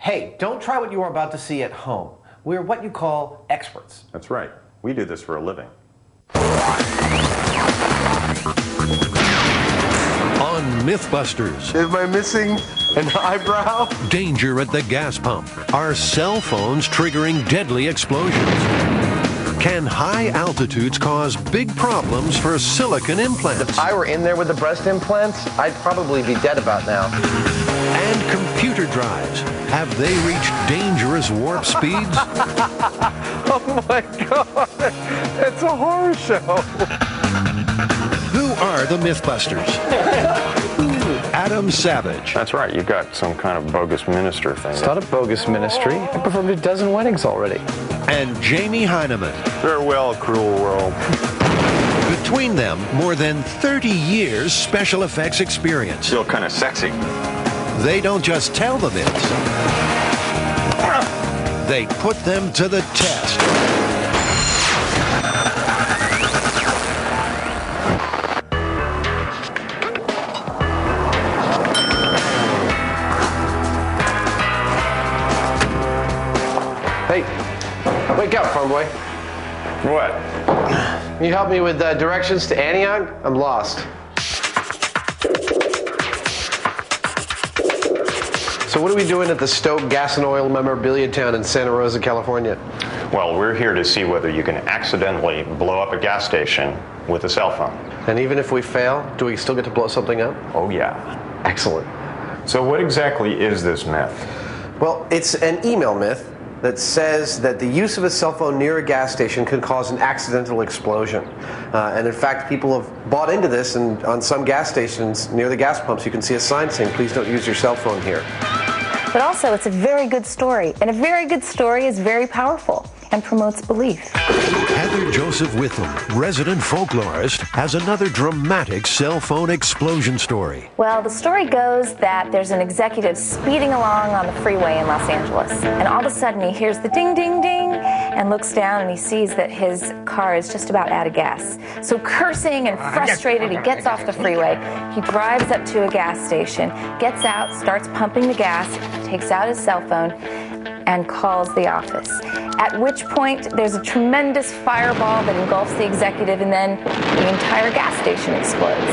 Hey, don't try what you are about to see at home. We're what you call experts. That's right. We do this for a living. On Mythbusters. Am I missing an eyebrow? Danger at the gas pump. Are cell phones triggering deadly explosions? Can high altitudes cause big problems for silicone implants? If I were in there with the breast implants, I'd probably be dead about now. And computer drives. Have they reached dangerous warp speeds? Oh my God, it's a horror show. Who are the Mythbusters? Adam Savage. That's right. You got some kind of bogus minister thing. It's not a bogus ministry. I performed a dozen weddings already. And Jamie Heineman. Farewell, cruel world. Between them, more than 30 years special effects experience. Still kind of sexy. They don't just tell the myths. They put them to the test. Hey, wake up, farm boy. What? Can you help me with directions to Antioch? I'm lost. So what are we doing at the Stoke Gas and Oil Memorabilia Town in Santa Rosa, California? Well, we're here to see whether you can accidentally blow up a gas station with a cell phone. And even if we fail, do we still get to blow something up? Oh, yeah. Excellent. So what exactly is this myth? Well, it's an email myth that says that the use of a cell phone near a gas station could cause an accidental explosion. And in fact, people have bought into this, and on some gas stations near the gas pumps, you can see a sign saying, please don't use your cell phone here. But also, it's a very good story, and a very good story is very powerful and promotes belief. Heather Joseph Witham, resident folklorist, has another dramatic cell phone explosion story. Well, the story goes that there's an executive speeding along on the freeway in Los Angeles, and all of a sudden he hears the ding, ding, ding, and looks down and he sees that his car is just about out of gas. So cursing and frustrated, he gets off the freeway. He drives up to a gas station, gets out, starts pumping the gas, takes out his cell phone, and calls the office. At which point, there's a tremendous fireball that engulfs the executive, and then the entire gas station explodes.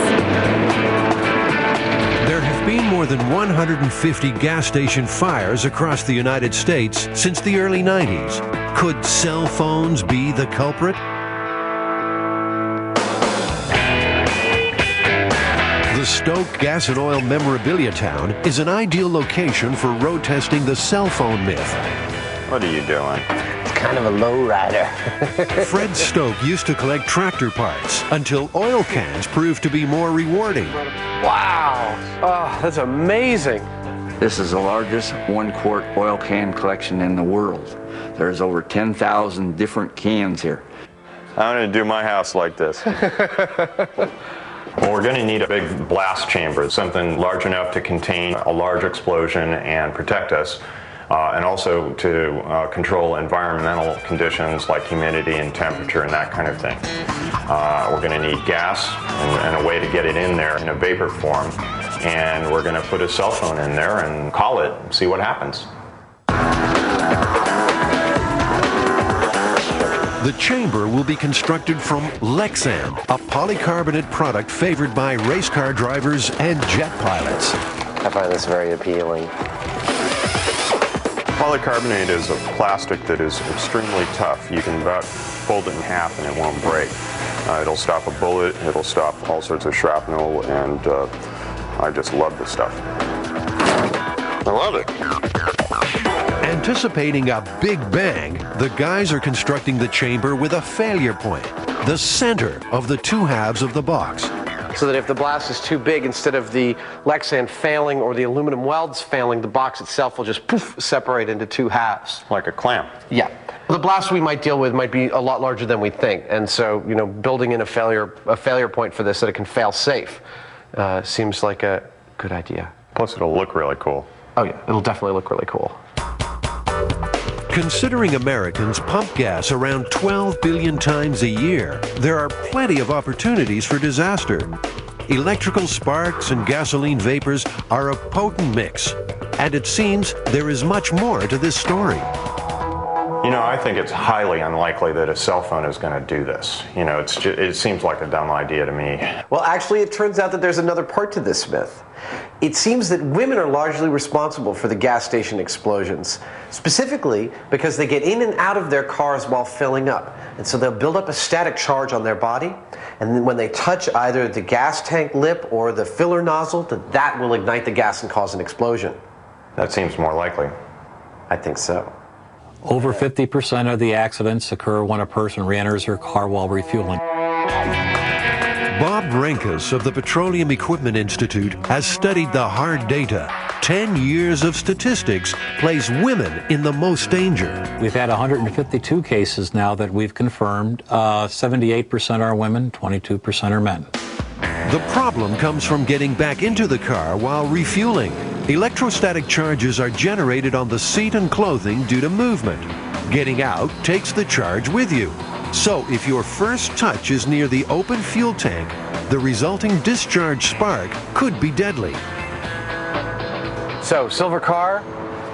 There have been more than 150 gas station fires across the United States since the early 90s. Could cell phones be the culprit? The Stoke Gas and Oil Memorabilia Town is an ideal location for road testing the cell phone myth. What are you doing? It's kind of a lowrider. Fred Stoke used to collect tractor parts until oil cans proved to be more rewarding. Wow. Oh, that's amazing. This is the largest one-quart oil can collection in the world. There's over 10,000 different cans here. I'm going to do my house like this. Well, we're going to need a big blast chamber, something large enough to contain a large explosion and protect us, and also to control environmental conditions like humidity and temperature and that kind of thing. We're going to need gas and a way to get it in there in a vapor form, and we're going to put a cell phone in there and call it and see what happens. The chamber will be constructed from Lexan, a polycarbonate product favored by race car drivers and jet pilots. I find this very appealing. Polycarbonate is a plastic that is extremely tough. You can about fold it in half and it won't break. It'll stop a bullet, it'll stop all sorts of shrapnel, and I just love this stuff. I love it. Anticipating a big bang, the guys are constructing the chamber with a failure point, the center of the two halves of the box. So that if the blast is too big, instead of the Lexan failing or the aluminum welds failing, the box itself will just poof, separate into two halves. Like a clamp. Yeah. The blast we might deal with might be a lot larger than we think, and so building in a failure point for this that it can fail safe seems like a good idea. Plus it'll look really cool. Oh yeah, it'll definitely look really cool. Considering Americans pump gas around 12 billion times a year, there are plenty of opportunities for disaster. electrical sparks and gasoline vapors are a potent mix. And it seems there is much more to this story. You know, I think it's highly unlikely that a cell phone is going to do this. You know, it seems like a dumb idea to me. Well, actually, it turns out that there's another part to this myth. It seems that women are largely responsible for the gas station explosions, specifically because they get in and out of their cars while filling up. And so they'll build up a static charge on their body, and then when they touch either the gas tank lip or the filler nozzle, that will ignite the gas and cause an explosion. That seems more likely. I think so. Over 50% of the accidents occur when a person re-enters her car while refueling. Bob Renkus of the Petroleum Equipment Institute has studied the hard data. 10 years of statistics place women in the most danger. We've had 152 cases now that we've confirmed. 78% are women, 22% are men. The problem comes from getting back into the car while refueling. Electrostatic charges are generated on the seat and clothing due to movement. Getting out takes the charge with you. So if your first touch is near the open fuel tank, the resulting discharge spark could be deadly. So, silver car,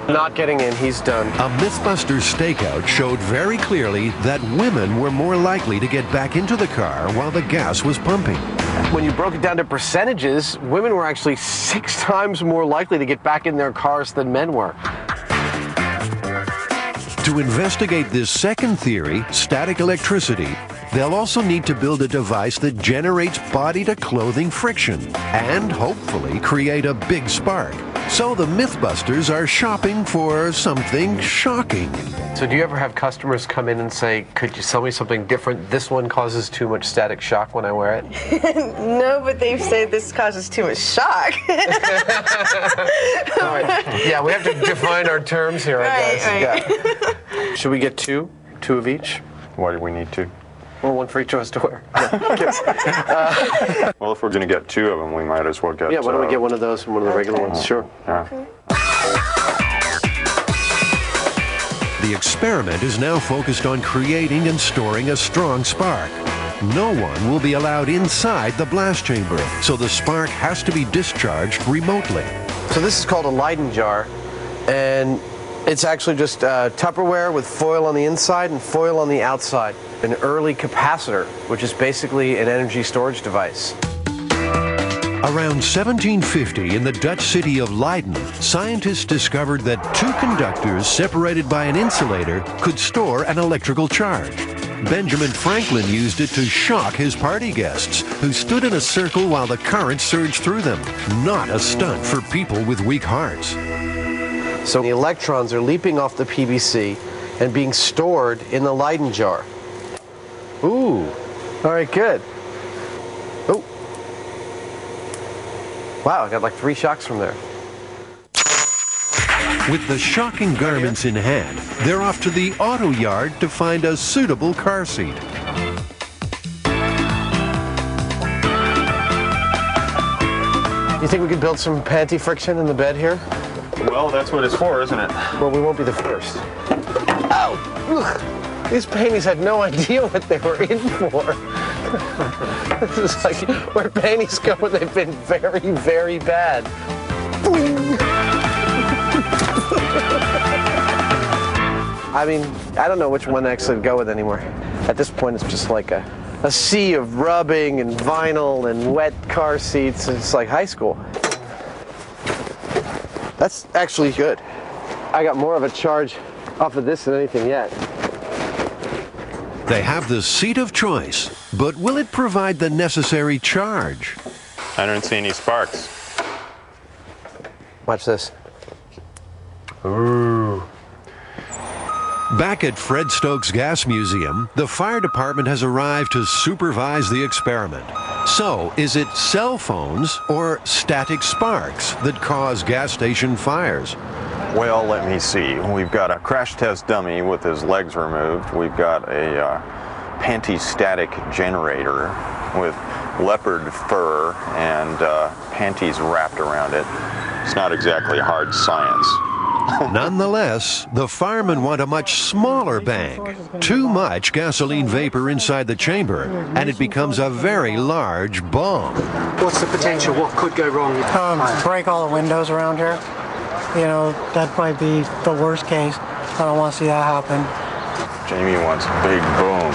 not getting in, he's done. A Mythbusters stakeout showed very clearly that women were more likely to get back into the car while the gas was pumping. When you broke it down to percentages, women were actually 6 times more likely to get back in their cars than men were. To investigate this second theory, static electricity, they'll also need to build a device that generates body-to-clothing friction and hopefully create a big spark. So the Mythbusters are shopping for something shocking. So do you ever have customers come in and say, could you sell me something different? This one causes too much static shock when I wear it? No, but they've said this causes too much shock. All right. Yeah, we have to define our terms here, I guess. Right. Yeah. Should we get two? 2 of each? Why do we need 2? Well, 1 for each of us to wear. Well, if we're going to get 2 of them, we might as well get... Yeah, why don't we get one of those and one of the regular ones? Sure. Yeah. The experiment is now focused on creating and storing a strong spark. No one will be allowed inside the blast chamber, so the spark has to be discharged remotely. So this is called a Leyden jar, and it's actually just Tupperware with foil on the inside and foil on the outside. An early capacitor, which is basically an energy storage device. Around 1750, in the Dutch city of Leiden, scientists discovered that 2 conductors separated by an insulator could store an electrical charge. Benjamin Franklin used it to shock his party guests, who stood in a circle while the current surged through them. Not a stunt for people with weak hearts. So the electrons are leaping off the PVC and being stored in the Leyden jar. Ooh, all right, good. Oh. Wow, I got like 3 shocks from there. With the shocking garments in hand, they're off to the auto yard to find a suitable car seat. You think we could build some panty friction in the bed here? Well, that's what it's for, isn't it? Well, we won't be the first. Ow! Ugh. These panties had no idea what they were in for. This is like where panties go when they've been very, very bad. Boing. I mean, I don't know which one actually to go with anymore. At this point, it's just like a sea of rubbing and vinyl and wet car seats. It's like high school. That's actually good. I got more of a charge off of this than anything yet. They have the seat of choice, but will it provide the necessary charge? I don't see any sparks. Watch this. Ooh. Back at Fred Stokes Gas Museum, the fire department has arrived to supervise the experiment. So, is it cell phones or static sparks that cause gas station fires? Well, let me see. We've got a crash test dummy with his legs removed. We've got a panty-static generator with leopard fur and panties wrapped around it. It's not exactly hard science. Nonetheless, the firemen want a much smaller bang. Too much gasoline vapor inside the chamber, and it becomes a very large bomb. What's the potential? What could go wrong? Break all the windows around here. You know, that might be the worst case. I don't want to see that happen. Jamie wants a big boom.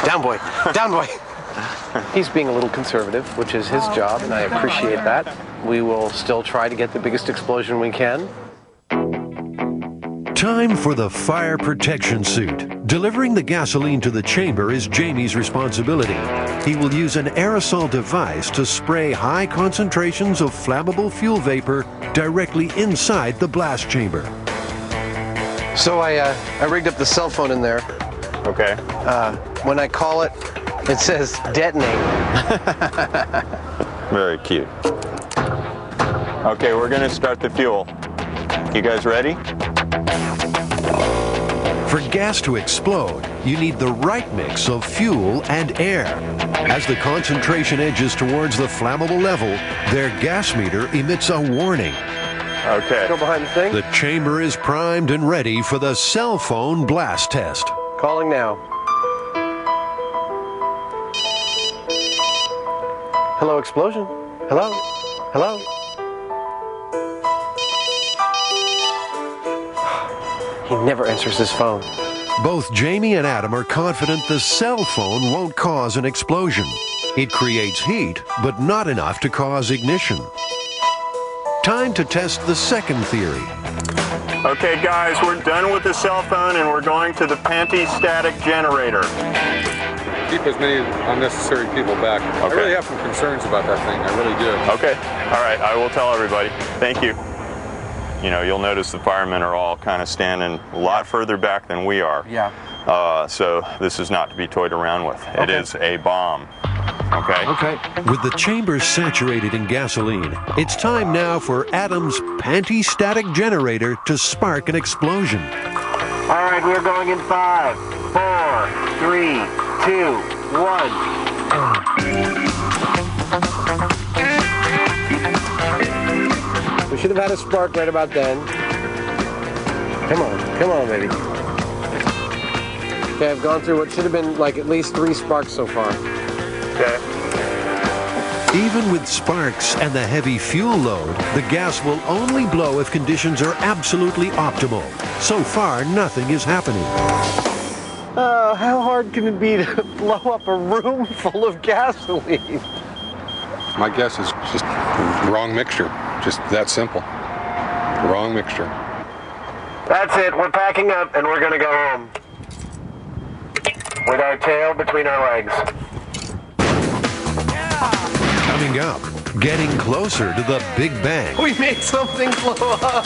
Down, boy. Down, boy. He's being a little conservative, which is his job, and I appreciate that. We will still try to get the biggest explosion we can. Time for the fire protection suit. Delivering the gasoline to the chamber is Jamie's responsibility. He will use an aerosol device to spray high concentrations of flammable fuel vapor directly inside the blast chamber. So I rigged up the cell phone in there. Okay. When I call it, it says detonate. Very cute. Okay, we're going to start the fuel. You guys ready? For gas to explode, you need the right mix of fuel and air. As the concentration edges towards the flammable level, their gas meter emits a warning. Okay. Go behind the thing. The chamber is primed and ready for the cell phone blast test. Calling now. Hello, explosion. Hello? Hello? He never answers his phone. Both Jamie and Adam are confident the cell phone won't cause an explosion. It creates heat, but not enough to cause ignition. Time to test the second theory. Okay, guys, we're done with the cell phone and we're going to the panty-static generator. Keep as many unnecessary people back. Okay. I really have some concerns about that thing. I really do. Okay. All right. I will tell everybody. Thank you. You know, you'll notice the firemen are all kind of standing a lot further back than we are. Yeah. So this is not to be toyed around with. It is a bomb. Okay? Okay. With the chamber saturated in gasoline, it's time now for Adam's panty-static generator to spark an explosion. All right, we're going in 5, 4, 3, 2, 1. We should have had a spark right about then. Come on, baby. Okay, I've gone through what should have been like at least 3 sparks so far. Okay. Even with sparks and the heavy fuel load, the gas will only blow if conditions are absolutely optimal. So far, nothing is happening. How hard can it be to blow up a room full of gasoline? My guess is just wrong mixture. Just that simple. Wrong mixture. That's it. We're packing up and we're going to go home. With our tail between our legs. Coming up, getting closer to the Big Bang. We made something blow up.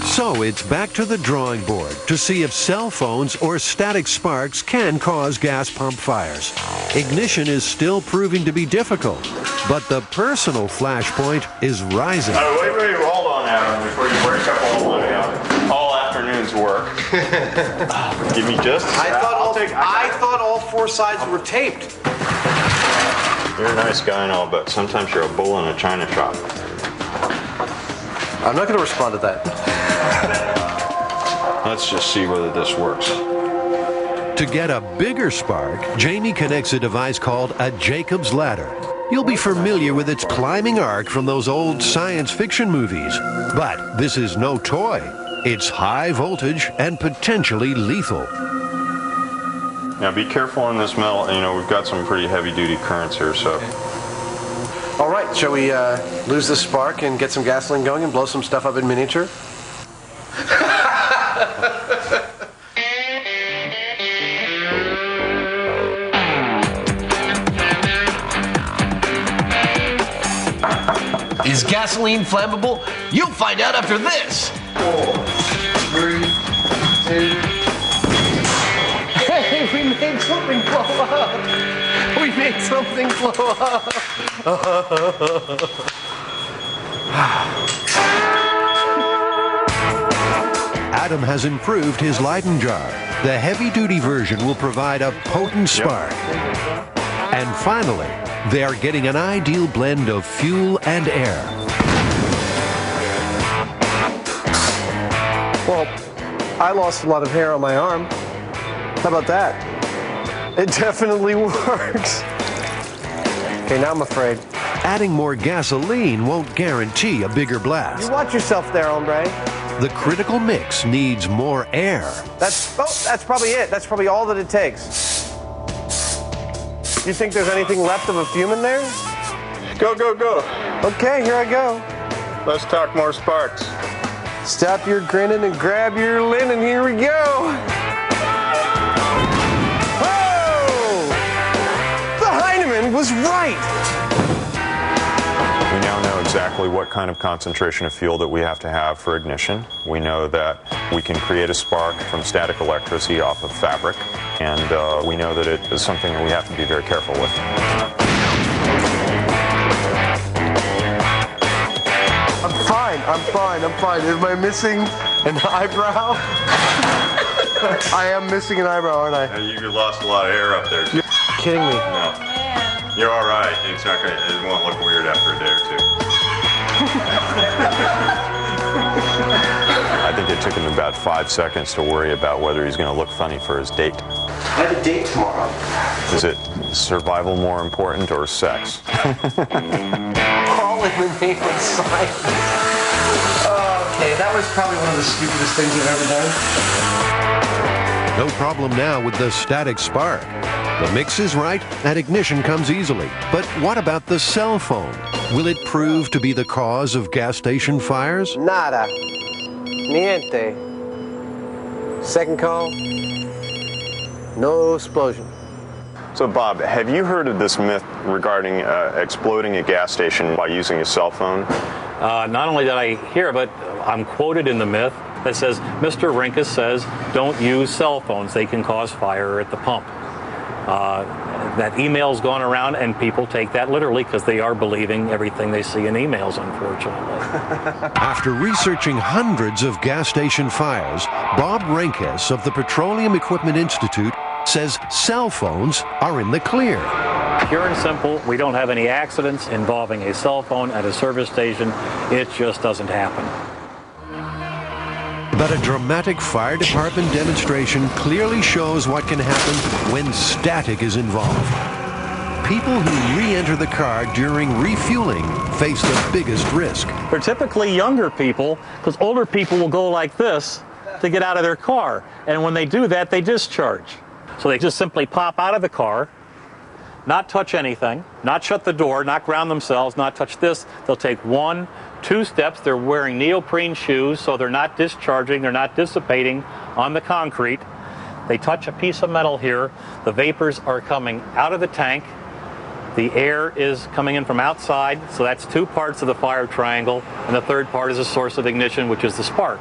So it's back to the drawing board to see if cell phones or static sparks can cause gas pump fires. Ignition is still proving to be difficult, but the personal flashpoint is rising. Wait, hold on, Adam, before you break up all afternoon's work. Give me just a I thought all 4 sides were taped. You're a nice guy and all, but sometimes you're a bull in a china shop. I'm not going to respond to that. Let's just see whether this works. To get a bigger spark, Jamie connects a device called a Jacob's Ladder. You'll be familiar with its climbing arc from those old science fiction movies. But this is no toy. It's high voltage and potentially lethal. Now be careful in this metal. You know, we've got some pretty heavy-duty currents here, so... All right, shall we lose the spark and get some gasoline going and blow some stuff up in miniature? Is gasoline flammable? You'll find out after this. 4, 3, 2. Hey, we made something blow up. We made something blow up. Adam has improved his Leyden jar. The heavy-duty version will provide a potent spark. And finally, they are getting an ideal blend of fuel and air. Well, I lost a lot of hair on my arm. How about that? It definitely works. Okay, now I'm afraid. Adding more gasoline won't guarantee a bigger blast. You watch yourself there, hombre. The critical mix needs more air. That's probably it. That's probably all that it takes. You think there's anything left of a fume in there? Go, go, go. Okay, here I go. Let's talk more sparks. Stop your grinning and grab your linen. Here we go. Whoa! The Heinemann was right. We now know exactly what kind of concentration of fuel that we have to have for ignition. We know that we can create a spark from static electricity off of fabric, and we know that it is something that we have to be very careful with. I'm fine. Am I missing an eyebrow? I am missing an eyebrow, aren't I? You lost a lot of hair up there. You're kidding me. No. You're all right. It won't look weird after a day or two. I think it took him about 5 seconds to worry about whether he's going to look funny for his date. I have a date tomorrow. Is it survival more important or sex? All in the name of science. Okay, that was probably one of the stupidest things I've ever done. No problem now with the static spark. The mix is right and ignition comes easily. But what about the cell phone? Will it prove to be the cause of gas station fires? Nada. Niente. Second call. No explosion. So Bob, have you heard of this myth regarding exploding a gas station by using a cell phone? Not only did I hear, but I'm quoted in the myth that says, Mr. Rinkus says, don't use cell phones. They can cause fire at the pump. That email's gone around, and people take that literally because they are believing everything they see in emails, unfortunately. After researching hundreds of gas station fires, Bob Rinkus of the Petroleum Equipment Institute says cell phones are in the clear. Pure and simple, we don't have any accidents involving a cell phone at a service station. It just doesn't happen. But a dramatic fire department demonstration clearly shows what can happen when static is involved. People who re-enter the car during refueling face the biggest risk. They're typically younger people, because older people will go like this to get out of their car. And when they do that, they discharge. So they just simply pop out of the car, not touch anything, not shut the door, not ground themselves, not touch this. They'll take 1, 2 steps. They're wearing neoprene shoes, so they're not discharging, they're not dissipating on the concrete. They touch a piece of metal here. The vapors are coming out of the tank. The air is coming in from outside, so that's 2 parts of the fire triangle, and the third part is a source of ignition, which is the spark.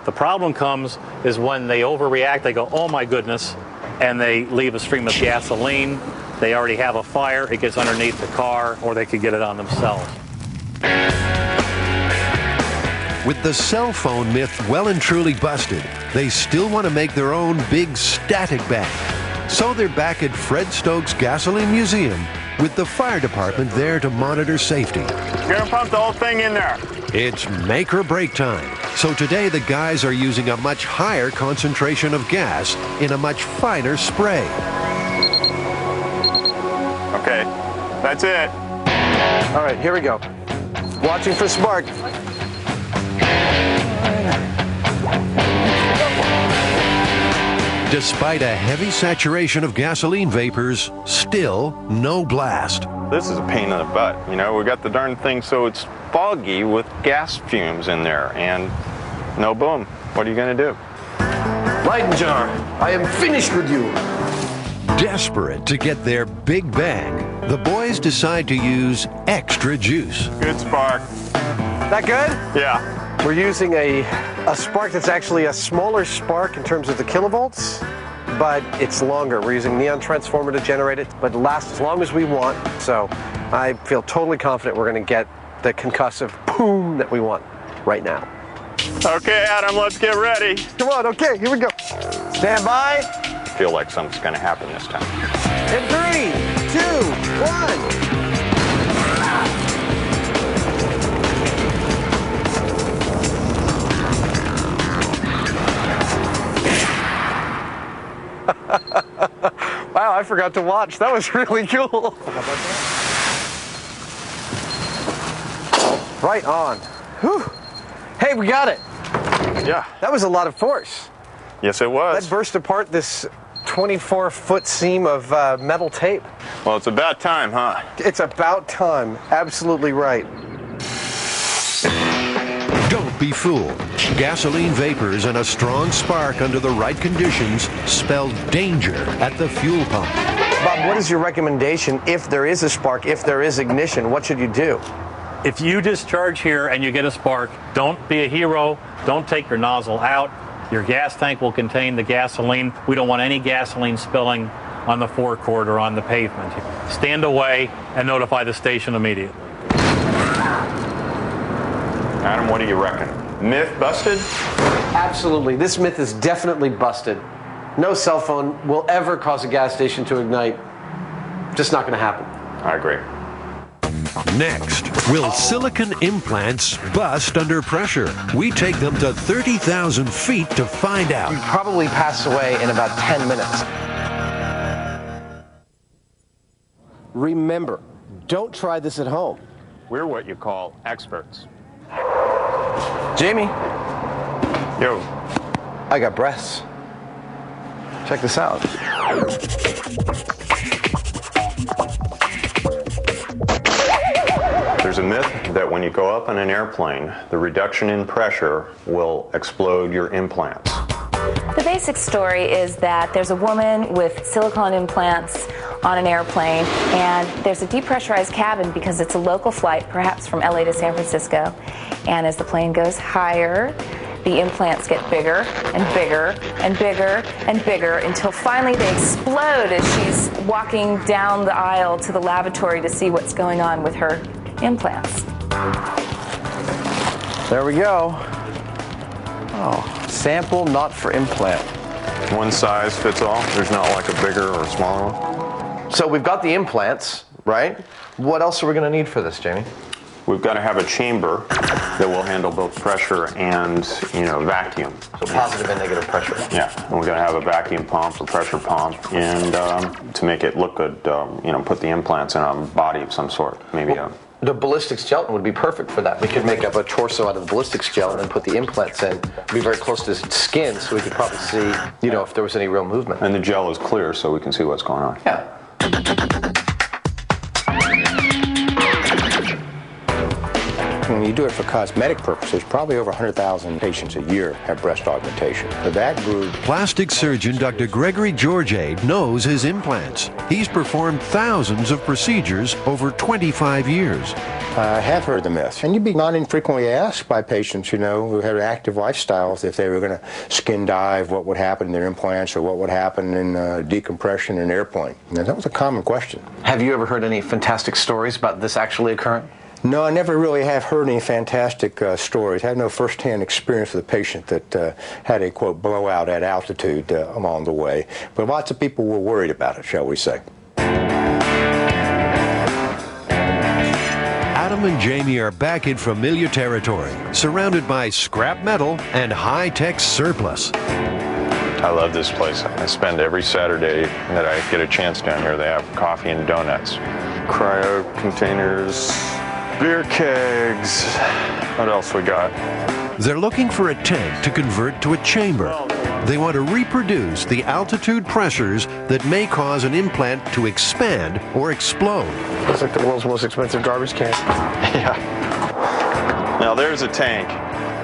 The problem comes is when they overreact, they go, oh my goodness, and they leave a stream of gasoline. They already have a fire, it gets underneath the car, or they could get it on themselves. With the cell phone myth well and truly busted, they still want to make their own big static bang. So they're back at Fred Stokes Gasoline Museum with the fire department there to monitor safety. You're gonna pump the whole thing in there. It's make or break time. So today the guys are using a much higher concentration of gas in a much finer spray. Okay, that's it. All right, here we go. Watching for spark. Despite a heavy saturation of gasoline vapors, still no blast. This is a pain in the butt. You know, we got the darn thing so it's foggy with gas fumes in there, and no boom. What are you going to do? Leyden jar, I am finished with you. Desperate to get their big bang, the boys decide to use extra juice. Good spark. That good? Yeah. We're using a spark that's actually a smaller spark in terms of the kilovolts, but it's longer. We're using neon transformer to generate it, but it lasts as long as we want. So I feel totally confident we're going to get the concussive boom that we want right now. Okay, Adam, let's get ready. Come on, okay, here we go. Stand by. I feel like something's going to happen this time. In 3, 2, 1. Wow, I forgot to watch. That was really cool. Right on. Whew. Hey, we got it. Yeah. That was a lot of force. Yes, it was. That burst apart this 24-foot seam of metal tape. Well, it's about time, huh? It's about time. Absolutely right. Don't be fooled. Gasoline vapors and a strong spark under the right conditions spell danger at the fuel pump. Bob, what is your recommendation if there is a spark, if there is ignition? What should you do? If you discharge here and you get a spark, don't be a hero. Don't take your nozzle out. Your gas tank will contain the gasoline. We don't want any gasoline spilling on the forecourt or on the pavement. Stand away and notify the station immediately. Adam, what do you reckon? Myth busted? Absolutely. This myth is definitely busted. No cell phone will ever cause a gas station to ignite. Just not going to happen. I agree. Next, will silicone implants bust under pressure? We take them to 30,000 feet to find out. You'd probably pass away in about 10 minutes. Remember, don't try this at home. We're what you call experts. Jamie. Yo. I got breasts. Check this out. There's a myth that when you go up in an airplane, the reduction in pressure will explode your implants. The basic story is that there's a woman with silicone implants on an airplane, and there's a depressurized cabin because it's a local flight, perhaps from LA to San Francisco. And as the plane goes higher, the implants get bigger and bigger and bigger and bigger until finally they explode as she's walking down the aisle to the lavatory to see what's going on with her implants. There we go. Oh, sample not for implant. One size fits all? There's not like a bigger or smaller one? So we've got the implants, right? What else are we going to need for this, Jamie? We've got to have a chamber that will handle both pressure and, vacuum. So positive and negative pressure. Yeah, and we're going to have a vacuum pump, a pressure pump, and to make it look good, put the implants in a body of some sort. Maybe the ballistics gelatin would be perfect for that. We could make up a torso out of the ballistics gelatin and put the implants in. Be very close to his skin, so we could probably see, if there was any real movement. And the gel is clear, so we can see what's going on. Yeah. When you do it for cosmetic purposes, probably over 100,000 patients a year have breast augmentation. For that group, plastic surgeon Dr. Gregory Georgiade knows his implants. He's performed thousands of procedures over 25 years. I have heard the myth, and you'd be not infrequently asked by patients, who had active lifestyles if they were going to skin dive, what would happen in their implants or what would happen in decompression in an airplane. And that was a common question. Have you ever heard any fantastic stories about this actually occurring? No, I never really have heard any fantastic stories. I have no first-hand experience with a patient that had a, quote, blowout at altitude along the way. But lots of people were worried about it, shall we say. Adam and Jamie are back in familiar territory, surrounded by scrap metal and high-tech surplus. I love this place. I spend every Saturday that I get a chance down here. They have coffee and donuts, cryo containers, beer kegs. What else we got? They're looking for a tank to convert to a chamber. They want to reproduce the altitude pressures that may cause an implant to expand or explode. Looks like the world's most expensive garbage can. Yeah. Now there's a tank.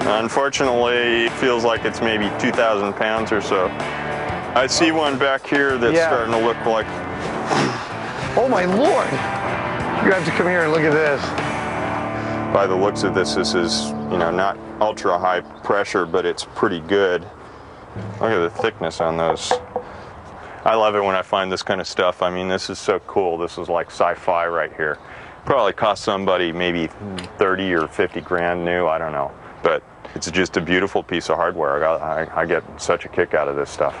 Unfortunately, it feels like it's maybe 2,000 pounds or so. I see one back here that's starting to look like... Oh my Lord! You have to come here and look at this. By the looks of this is, not ultra high pressure, but it's pretty good. Look at the thickness on those. I love it when I find this kind of stuff. I mean, this is so cool. This is like sci-fi right here. Probably cost somebody maybe 30 or 50 grand new, I don't know. But it's just a beautiful piece of hardware. I get such a kick out of this stuff.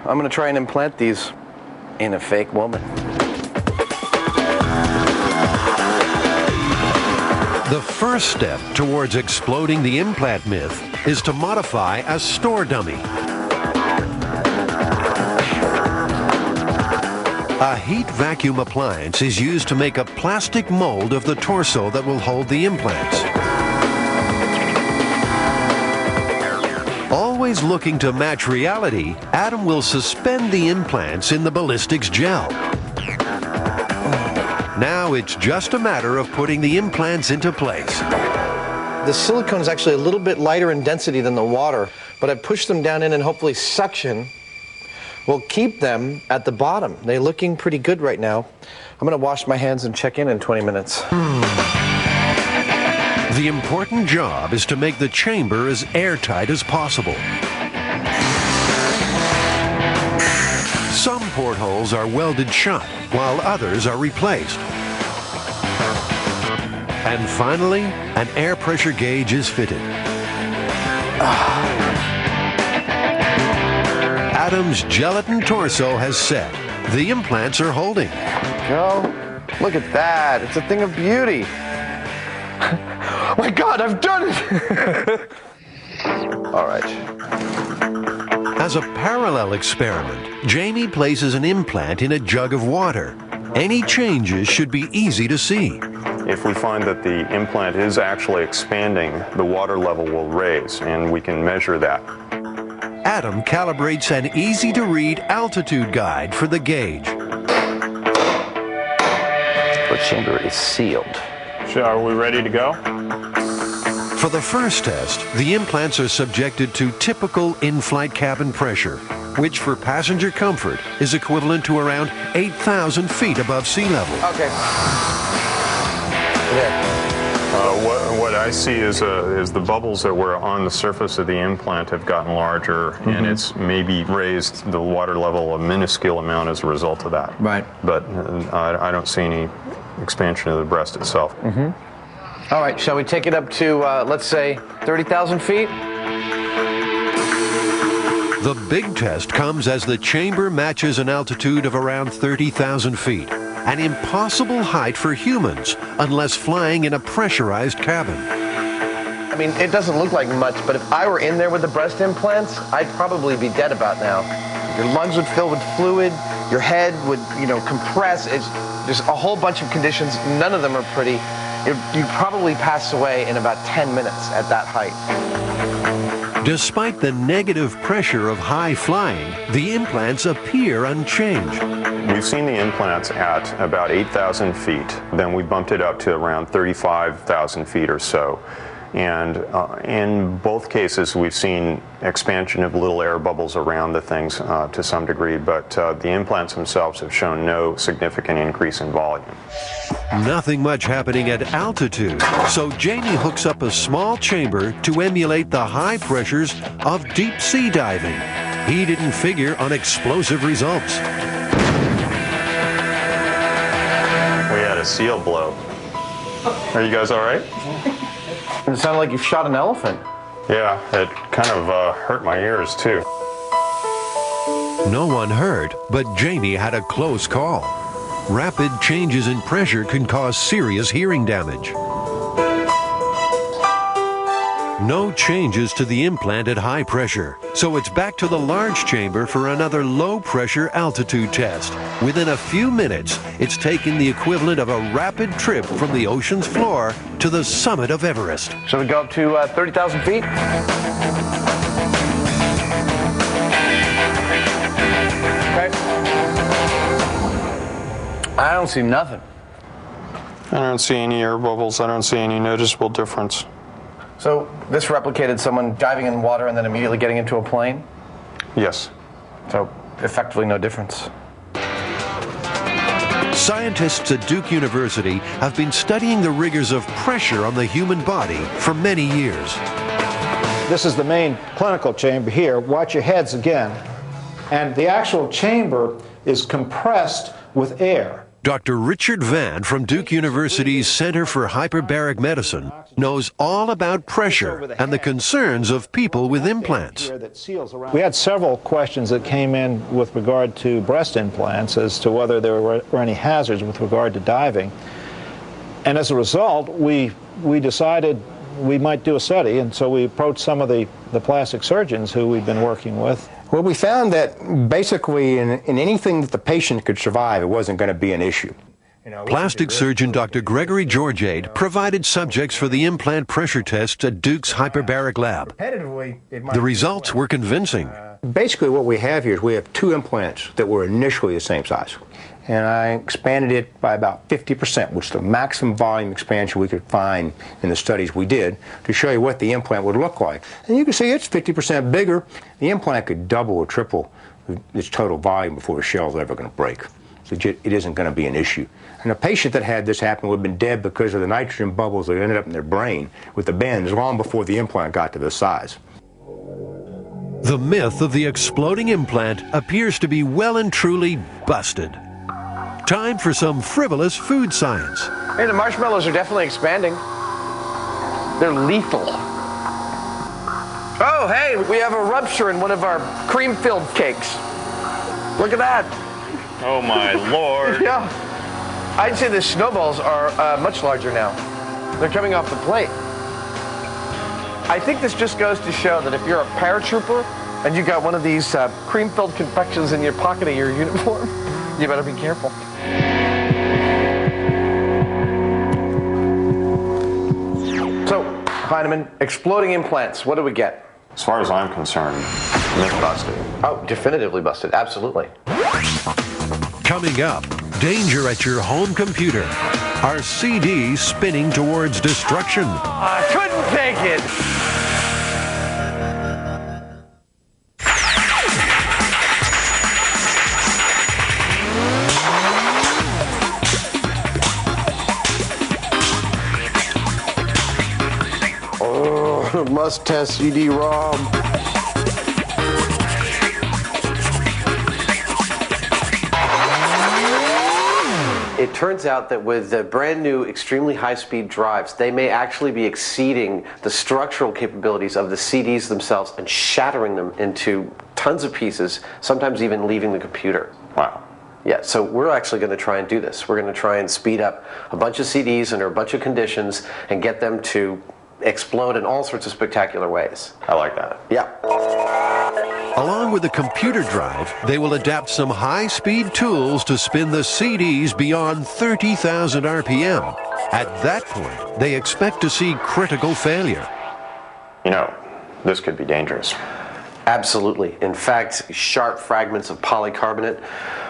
I'm going to try and implant these in a fake woman. The first step towards exploding the implant myth is to modify a store dummy. A heat vacuum appliance is used to make a plastic mold of the torso that will hold the implants. Always looking to match reality, Adam will suspend the implants in the ballistics gel. Now it's just a matter of putting the implants into place. The silicone is actually a little bit lighter in density than the water, but I pushed them down in and hopefully suction will keep them at the bottom. They're looking pretty good right now. I'm going to wash my hands and check in 20 minutes. The important job is to make the chamber as airtight as possible. Some portholes are welded shut, while others are replaced. And finally, an air pressure gauge is fitted. Adam's gelatin torso has set. The implants are holding. Go. Look at that. It's a thing of beauty. Oh my God, I've done it! All right. As a parallel experiment, Jamie places an implant in a jug of water. Any changes should be easy to see. If we find that the implant is actually expanding, the water level will raise, and we can measure that. Adam calibrates an easy-to-read altitude guide for the gauge. The chamber is sealed. So are we ready to go? For the first test, the implants are subjected to typical in-flight cabin pressure, which for passenger comfort is equivalent to around 8,000 feet above sea level. Okay. There. What I see is the bubbles that were on the surface of the implant have gotten larger, and it's maybe raised the water level a minuscule amount as a result of that. Right. But I don't see any expansion of the breast itself. All right, shall we take it up to, let's say, 30,000 feet? The big test comes as the chamber matches an altitude of around 30,000 feet, an impossible height for humans unless flying in a pressurized cabin. I mean, it doesn't look like much, but if I were in there with the breast implants, I'd probably be dead about now. Your lungs would fill with fluid, your head would, compress. It's just a whole bunch of conditions. None of them are pretty. You'd probably pass away in about 10 minutes at that height. Despite the negative pressure of high flying, the implants appear unchanged. We've seen the implants at about 8,000 feet. Then we bumped it up to around 35,000 feet or so. And in both cases, we've seen expansion of little air bubbles around the things to some degree, but the implants themselves have shown no significant increase in volume. Nothing much happening at altitude, so Jamie hooks up a small chamber to emulate the high pressures of deep sea diving. He didn't figure on explosive results. We had a seal blow. Are you guys all right? It sounded like you shot an elephant. Yeah, it kind of hurt my ears too. No one hurt, but Jamie had a close call. Rapid changes in pressure can cause serious hearing damage. No changes to the implant at high pressure, so it's back to the large chamber for another low-pressure altitude test. Within a few minutes, it's taken the equivalent of a rapid trip from the ocean's floor to the summit of Everest. Shall we go up to 30,000 feet? Okay. I don't see nothing. I don't see any air bubbles. I don't see any noticeable difference. So this replicated someone diving in water and then immediately getting into a plane? Yes. So effectively no difference. Scientists at Duke University have been studying the rigors of pressure on the human body for many years. This is the main clinical chamber here. Watch your heads again. And the actual chamber is compressed with air. Dr. Richard Vann from Duke University's Center for Hyperbaric Medicine knows all about pressure and the concerns of people with implants. We had several questions that came in with regard to breast implants as to whether there were any hazards with regard to diving. And as a result, we decided we might do a study, and so we approached some of the plastic surgeons who we'd been working with. Well, we found that basically in anything that the patient could survive, it wasn't going to be an issue. Plastic surgeon Dr. Gregory Georgiade provided subjects for the implant pressure tests at Duke's hyperbaric lab. The results were convincing. Basically what we have here is we have 2 implants that were initially the same size. And I expanded it by about 50%, which is the maximum volume expansion we could find in the studies we did, to show you what the implant would look like. And you can see it's 50% bigger. The implant could double or triple its total volume before the shell's ever going to break. So it isn't going to be an issue. And a patient that had this happen would have been dead because of the nitrogen bubbles that ended up in their brain with the bends long before the implant got to this size. The myth of the exploding implant appears to be well and truly busted. Time for some frivolous food science. Hey, the marshmallows are definitely expanding. They're lethal. Oh, hey, we have a rupture in one of our cream-filled cakes. Look at that. Oh, my Lord. Yeah. I'd say the snowballs are much larger now. They're coming off the plate. I think this just goes to show that if you're a paratrooper and you got one of these cream-filled confections in your pocket of your uniform, you better be careful. So, Heinemann, exploding implants, what do we get? As far as I'm concerned, myth busted. Oh, definitively busted, absolutely. Coming up, danger at your home computer. Are CDs spinning towards destruction? I couldn't take it. Oh, must test CD-ROM. It turns out that with the brand new extremely high-speed drives, they may actually be exceeding the structural capabilities of the CDs themselves and shattering them into tons of pieces, sometimes even leaving the computer. Wow. Yeah, so we're actually going to try and do this. We're going to try and speed up a bunch of CDs under a bunch of conditions and get them to explode in all sorts of spectacular ways. I like that. Yeah. Along with the computer drive, they will adapt some high-speed tools to spin the CDs beyond 30,000 RPM. At that point, they expect to see critical failure. You know, this could be dangerous. Absolutely. In fact, sharp fragments of polycarbonate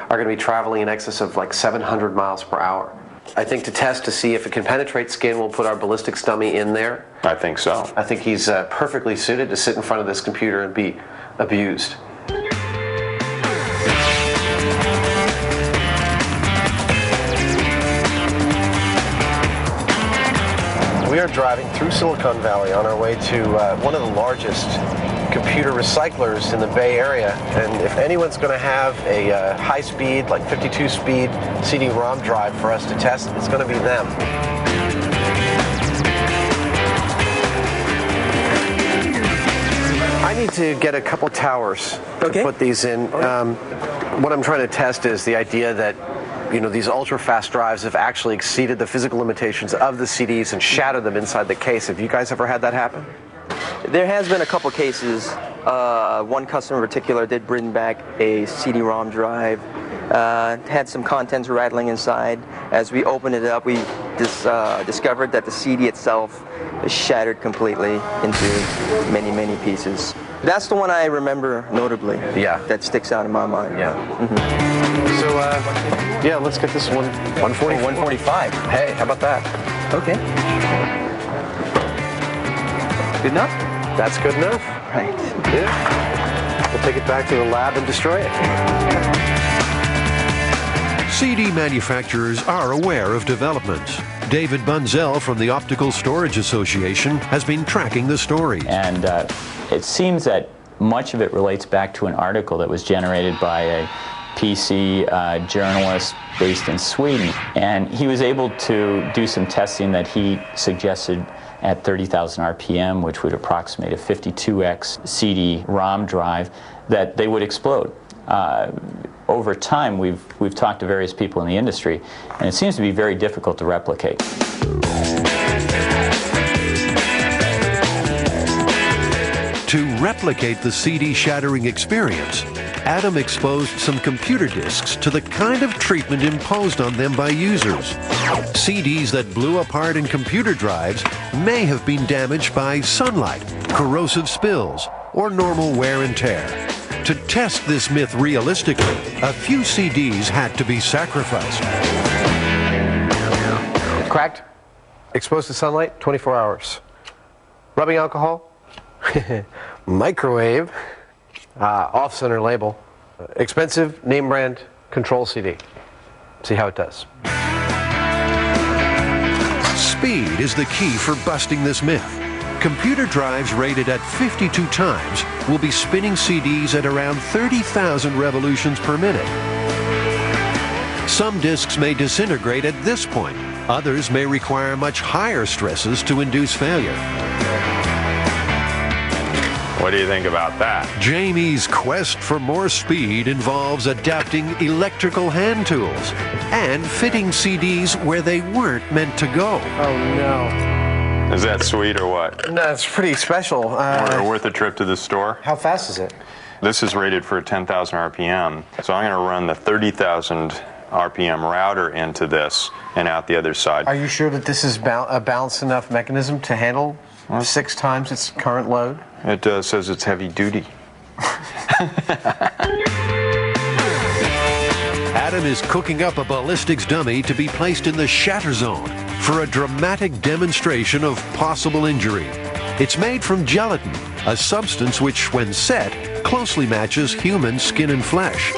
are going to be traveling in excess of like 700 miles per hour. I think to test to see if it can penetrate skin, we'll put our ballistics dummy in there. I think so. I think he's perfectly suited to sit in front of this computer and be abused. We are driving through Silicon Valley on our way to one of the largest computer recyclers in the Bay Area, and if anyone's going to have a high-speed, like 52-speed CD-ROM drive for us to test, it's going to be them. I need to get a couple towers to put these in. What I'm trying to test is the idea that these ultra-fast drives have actually exceeded the physical limitations of the CDs and shattered them inside the case. Have you guys ever had that happen? There has been a couple cases. One customer in particular did bring back a CD-ROM drive. Had some contents rattling inside. As we opened it up, we discovered that the CD itself is shattered completely into many, many pieces. That's the one I remember notably. Yeah. That sticks out in my mind. Yeah. Mm-hmm. So, yeah, let's get this one. 140. 145. Hey, how about that? Okay. Good enough? That's good enough. Right. Yeah. We'll take it back to the lab and destroy it. CD manufacturers are aware of developments. David Bunzel from the Optical Storage Association has been tracking the story. And it seems that much of it relates back to an article that was generated by PC journalist based in Sweden, and he was able to do some testing that he suggested at 30,000 RPM, which would approximate a 52x CD-ROM drive, that they would explode. Over time, we've talked to various people in the industry, and it seems to be very difficult to replicate. To replicate the CD shattering experience, Adam exposed some computer disks to the kind of treatment imposed on them by users. CDs that blew apart in computer drives may have been damaged by sunlight, corrosive spills, or normal wear and tear. To test this myth realistically, a few CDs had to be sacrificed. Cracked, exposed to sunlight, 24 hours. Rubbing alcohol, microwave, off-center label, expensive, name brand, control CD. See how it does. Speed is the key for busting this myth. Computer drives rated at 52 times will be spinning CDs at around 30,000 revolutions per minute. Some disks may disintegrate at this point. Others may require much higher stresses to induce failure. What do you think about that? Jamie's quest for more speed involves adapting electrical hand tools and fitting CDs where they weren't meant to go. Oh no. Is that sweet or what? No, it's pretty special. Worth a trip to the store? How fast is it? This is rated for 10,000 RPM, so I'm going to run the 30,000 RPM router into this and out the other side. Are you sure that this is a balanced enough mechanism to handle 6 times its current load? It says it's heavy duty. Adam is cooking up a ballistics dummy to be placed in the shatter zone for a dramatic demonstration of possible injury. It's made from gelatin, a substance which, when set, closely matches human skin and flesh.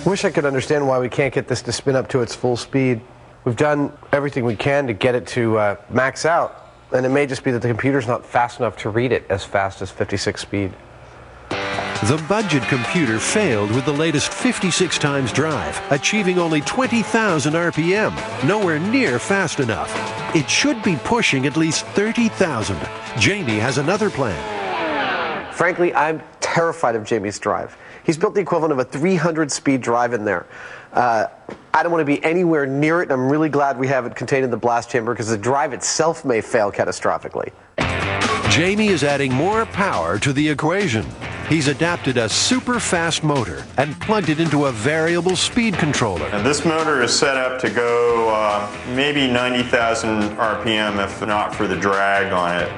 Wish I could understand why we can't get this to spin up to its full speed. We've done everything we can to get it to max out, and it may just be that the computer's not fast enough to read it as fast as 56 speed. The budget computer failed with the latest 56 times drive, achieving only 20,000 RPM, nowhere near fast enough. It should be pushing at least 30,000. Jamie has another plan. Frankly, I'm terrified of Jamie's drive. He's built the equivalent of a 300-speed drive in there. I don't want to be anywhere near it, and I'm really glad we have it contained in the blast chamber because the drive itself may fail catastrophically. Jamie is adding more power to the equation. He's adapted a super fast motor and plugged it into a variable speed controller. And this motor is set up to go maybe 90,000 RPM, if not for the drag on it.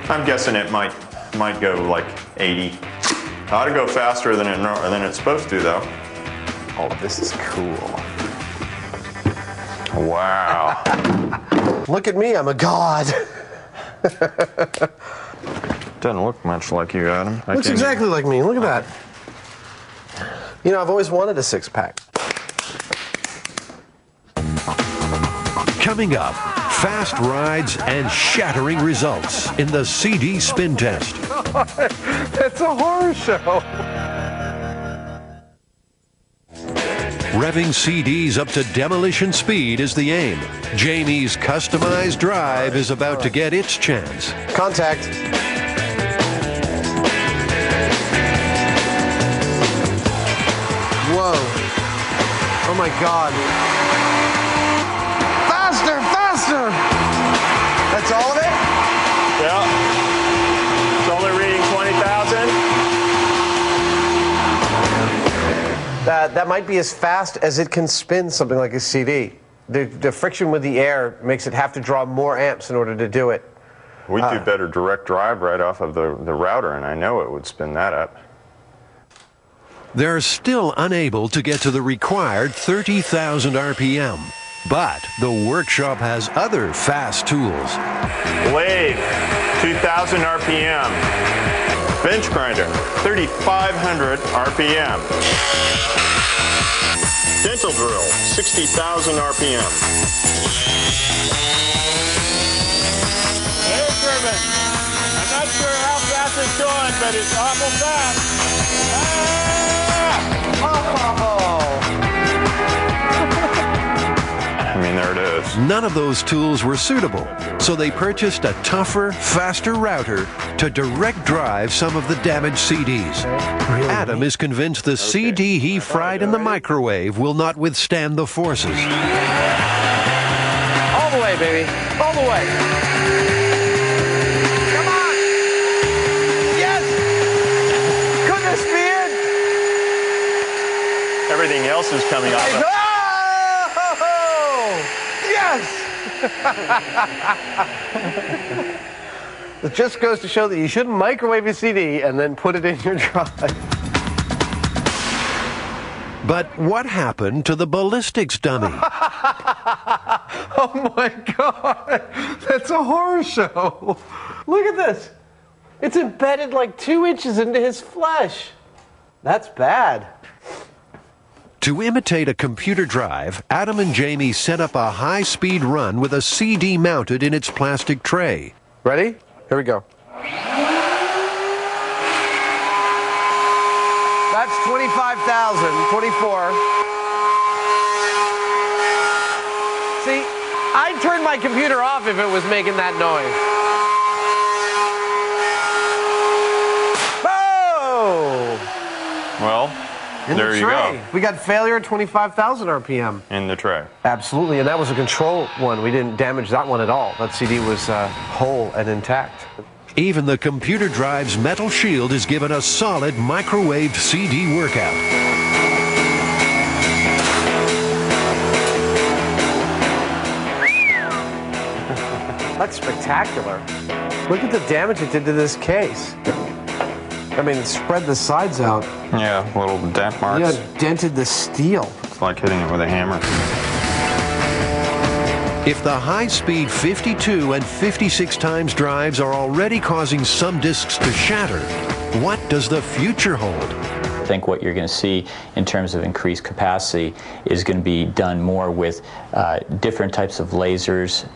I'm guessing it might go like 80. Ought to go faster than it's supposed to, though. Oh, this is cool. Wow. Look at me, I'm a god. Doesn't look much like you, Adam. Looks exactly like me. Look at that. You know, I've always wanted a 6-pack. Coming up, fast rides and shattering results in the CD spin test. That's a horror show. Revving CDs up to demolition speed is the aim. Jamie's customized drive is about to get its chance. Contact. Whoa. Oh my God. Faster, faster! That's all of it? Yeah. It's only reading 20,000. That might be as fast as it can spin something like a CD. The friction with the air makes it have to draw more amps in order to do it. We'd do better direct drive right off of the router, and I know it would spin that up. They're still unable to get to the required 30,000 RPM, but the workshop has other fast tools. Lathe, 2,000 RPM. Bench grinder, 3,500 RPM. Dental drill, 60,000 RPM. Air turbine. I'm not sure how fast is going, but it's awful fast. I mean, there it is. None of those tools were suitable, so they purchased a tougher, faster router to direct drive some of the damaged CDs. Adam is convinced the CD he fried in the microwave will not withstand the forces. All the way, baby. All the way. Come on. Yes. Could this be it? Everything else is coming off. Oh! Yes. It just goes to show that you shouldn't microwave a CD and then put it in your drive. But what happened to the ballistics dummy? Oh my God, that's a horror show. Look at this. It's embedded like 2 inches into his flesh. That's bad. To imitate a computer drive, Adam and Jamie set up a high-speed run with a CD mounted in its plastic tray. Ready? Here we go. That's 25,000, 24. See, I'd turn my computer off if it was making that noise. Oh! Well, there you go. We got failure at 25,000 RPM. In the tray. Absolutely, and that was a control one. We didn't damage that one at all. That CD was whole and intact. Even the computer drive's metal shield is given a solid microwaved CD workout. That's spectacular. Look at the damage it did to this case. I mean, it spread the sides out. Yeah, little dent marks. Yeah, dented the steel. It's like hitting it with a hammer. If the high-speed 52 and 56 times drives are already causing some disks to shatter, what does the future hold? I think what you're going to see in terms of increased capacity is going to be done more with different types of lasers,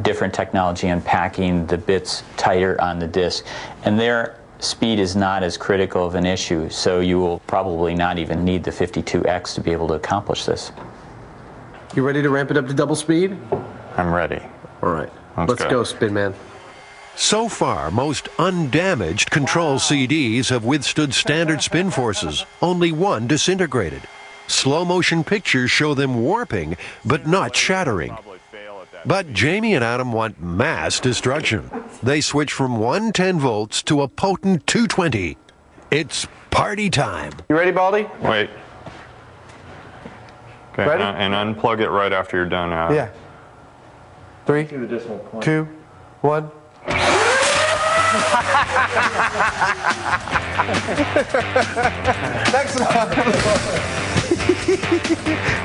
different technology unpacking the bits tighter on the disk. And their speed is not as critical of an issue, so you will probably not even need the 52X to be able to accomplish this. You ready to ramp it up to double speed? I'm ready. All right. Let's go, Spin Man. So far, most undamaged control CDs have withstood standard spin forces. Only one disintegrated. Slow-motion pictures show them warping, but not shattering. But Jamie and Adam want mass destruction. They switch from 110 volts to a potent 220. It's party time. You ready, Baldy? Wait. Okay, Ready? And unplug it right after you're done. Yeah. 3, 2, 1. Next one.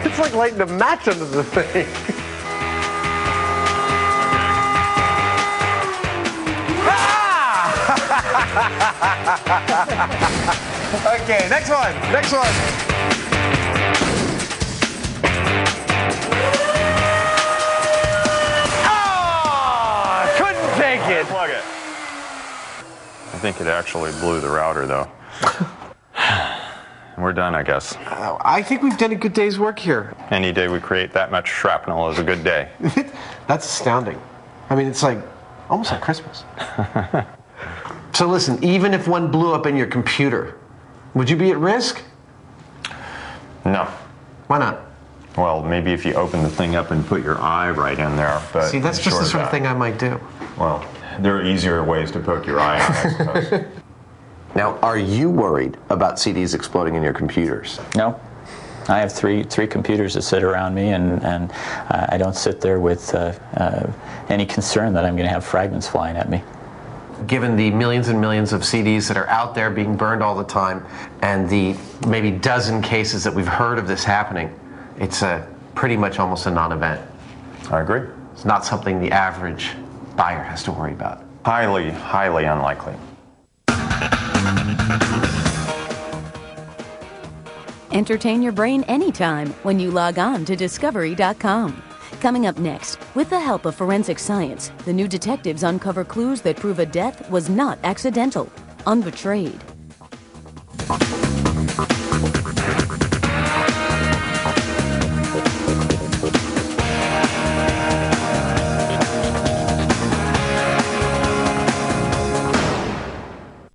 It's like lighting a match under the thing. Okay, next one. Next one. Oh, couldn't take it. Plug it. I think it actually blew the router, though. We're done, I guess. I think we've done a good day's work here. Any day we create that much shrapnel is a good day. That's astounding. I mean, it's like almost like Christmas. So listen, even if one blew up in your computer, would you be at risk? No. Why not? Well, maybe if you open the thing up and put your eye right in there. But see, that's just the sort of thing I might do. Well, there are easier ways to poke your eye out, I suppose. Now, are you worried about CDs exploding in your computers? No. I have three computers that sit around me, and I don't sit there with any concern that I'm going to have fragments flying at me. Given the millions and millions of CDs that are out there being burned all the time, and the maybe dozen cases that we've heard of this happening, it's pretty much almost a non-event. I agree. It's not something the average buyer has to worry about. Highly, highly unlikely. Entertain your brain anytime when you log on to Discovery.com. Coming up next, with the help of forensic science, the new detectives uncover clues that prove a death was not accidental, unbetrayed.